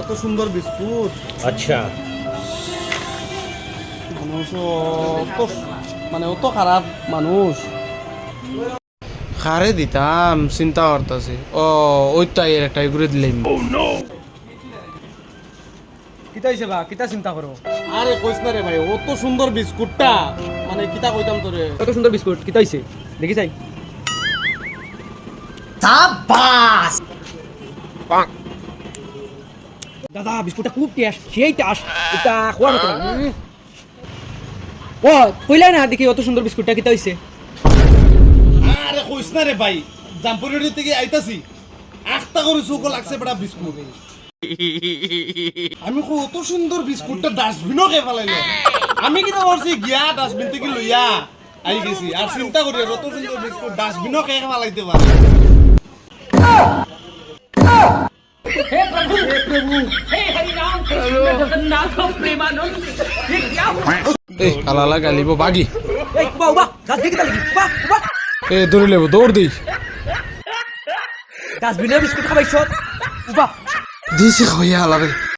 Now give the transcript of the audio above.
কত সুন্দর বিস্কুট। अच्छा মানুষ অত মানে অত খারাপ মানুষ। খারে দিতাম চিন্তা করতেছি। ওই তো এর একটা ঘুরে দিলাম। কিতা হইছে বা কিতা চিন্তা করো? আরে কইস না রে ভাই, অত সুন্দর বিস্কুটটা মানে কিতা কইতাম তোরে। কত সুন্দর বিস্কুট কিতা হইছে দেখি চাই। দাদা বিস্কুটটা খুব টেস্ট, সেই টেস্ট এটা খোয়ার মতো না। ও কইলা না দেখি অত সুন্দর বিস্কুটটা কিতা হইছে। আরে কইস না রে ভাই, জাম্পুরির থেকে আইতাছি একটা করে চোখ লাগছে বড় বিস্কুট। আমি কত সুন্দর বিস্কুটটা ডাস্টবিনও খেয়ে ফেলাইলো। আমি কিনা করছি গিয়া ডাস্টবিন থেকে লইয়া আই গেছি আর চিন্তা করি অত সুন্দর বিস্কুট ডাস্টবিনও খেয়ে ফেলাইতে পারে। এই আলালা গালিব বাগি। এই বাবা বাবা গাছ দেখি তালি বাহ বাহ এ দৌড়ে লেবো দৌড় দিই। ডাস্টবিনের বিস্কুট খাবাইছ বাহ দিছি খাইয়া আলারে।